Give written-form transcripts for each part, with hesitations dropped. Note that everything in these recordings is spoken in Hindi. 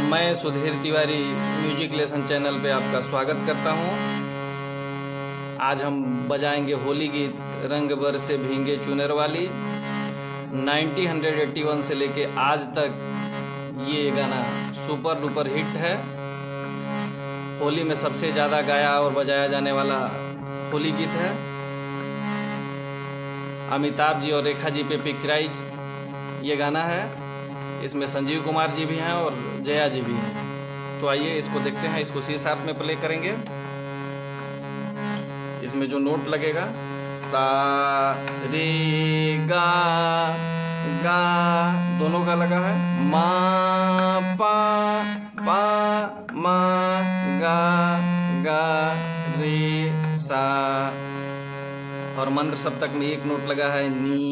मैं Sudhir Tiwari music lesson channel पे आपका स्वागत करता हूँ। आज हम बजाएंगे होली गीत रंग बरसे भींगे चुनर वाली। 1981 से लेके आज तक ये गाना सुपर डुपर हिट है। होली में सबसे ज़्यादा गाया और बजाया जाने वाला होली गीत है। अमिताभ जी और रेखा जी पे पिक्चराइज ये गाना है। इसमें संजीव कुमार जी भी हैं और जया जी भी हैं। तो आइए इसको देखते हैं। इसको सी शार्प में प्ले करेंगे। इसमें जो नोट लगेगा सा रे गा गा दोनों का लगा है। मा पा पा मा गा गा रे सा। और मंत्र सप्तक में एक नोट लगा है नी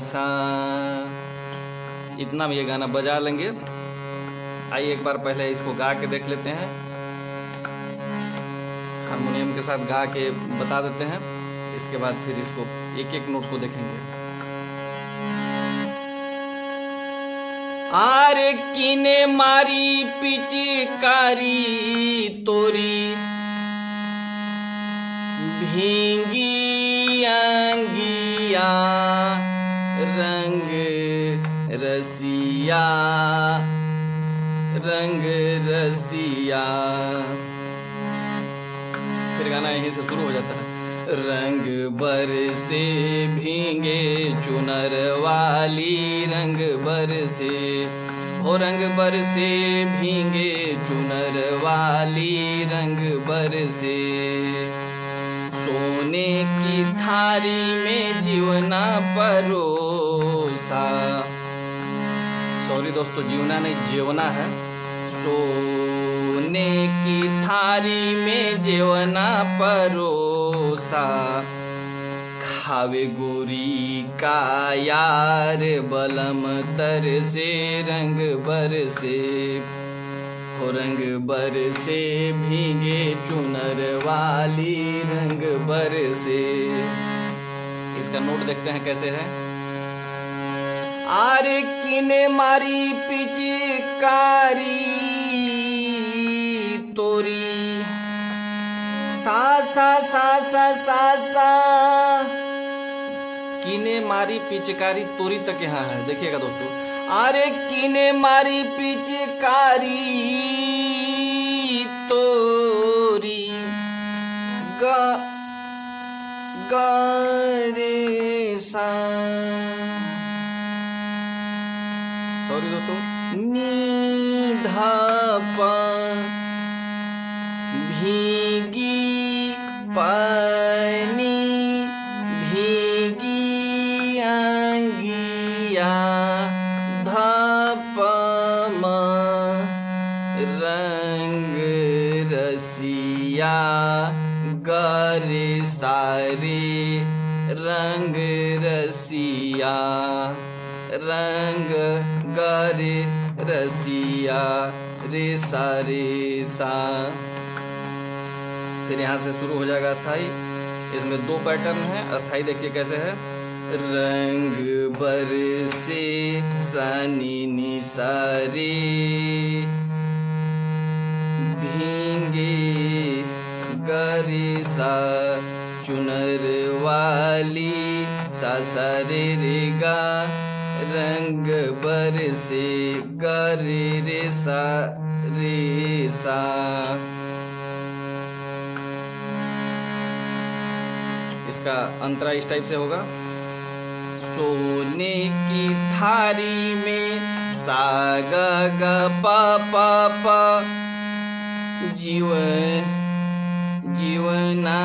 सा। इतना में ये गाना बजा लेंगे। आइए एक बार पहले इसको गा के देख लेते हैं। हारमोनियम के साथ गा के बता देते हैं। इसके बाद फिर इसको एक एक नोट को देखेंगे। आरे किने मारी पिचकारी तोरी भींगी अंगिया रंग रसिया रंग रसिया। फिर गाना यहीं से शुरू हो जाता है। रंग बरसे भींगे चुनर वाली रंग बरसे हो रंग बरसे भींगे चुनर वाली रंग बरसे। सोने की थारी में जीवना परोसा। सॉरी दोस्तों, जीवना नहीं जीवना है। सोने की थारी में जीवना परोसा। खावे गोरी का यार बलम तर से रंग बरसे हो रंग बरसे भीगे चुनर वाली रंग बरसे। इसका नोट देखते हैं कैसे है। आरे किने मारी पिचकारी तोरी सा सा सा सा सा सा। किने मारी पिचकारी तोरी तक यहाँ है। देखिएगा दोस्तों। आरे किने मारी पिचकारी तोरी गा गा रे सा। सॉरी दोस्तों। नी धा पा भीगी पानी भीगी अंगिया धप म रंग रसिया गरे सारे रंग रसिया रंग गरे रसिया रे सारे सा। फिर यहाँ से शुरू हो जाएगा अस्थाई। इसमें दो पैटर्न है। अस्थाई देखिए कैसे है। रंग बरसे सनी नि सारे भींगे गरे सा चुनर वाली सा सा रे रे गा रंग बरसे गरे रे सा रे सा। इसका अंतरा इस टाइप से होगा। सोने की थारी में सा ग ग प प प जीवना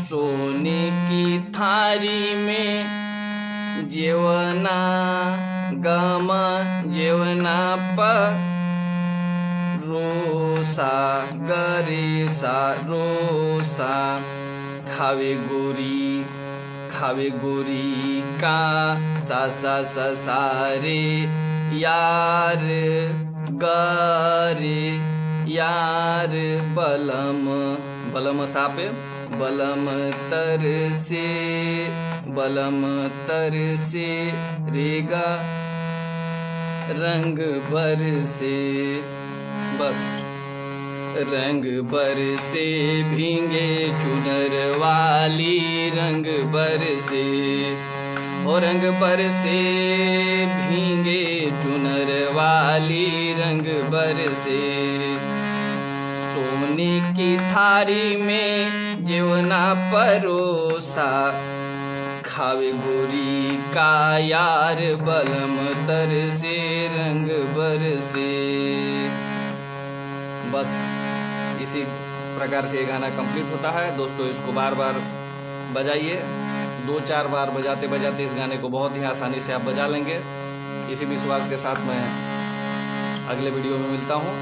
सोने की थारी में जीवना गम जीवना प रोसा गरे सा रोसा। खावे गोरी का सा सा सा सारे यार गरे यार बलम बलम सा पे बलम तर से रेगा रंग बरसे। बस। रंग बरसे भींगे चुनर वाली, रंग बरसे ओ रंग बरसे भींगे चुनर वाली, रंग बरसे। सोने की थारी में जेवना परोसा, खावे गोरी का यार बलम तरसे, रंग बरसे। बस इसी प्रकार से ये गाना कंप्लीट होता है। दोस्तों इसको बार बार बजाइए, 2-4 बार बजाते बजाते इस गाने को बहुत ही आसानी से आप बजा लेंगे। इसी विश्वास के साथ मैं अगले वीडियो में मिलता हूँ।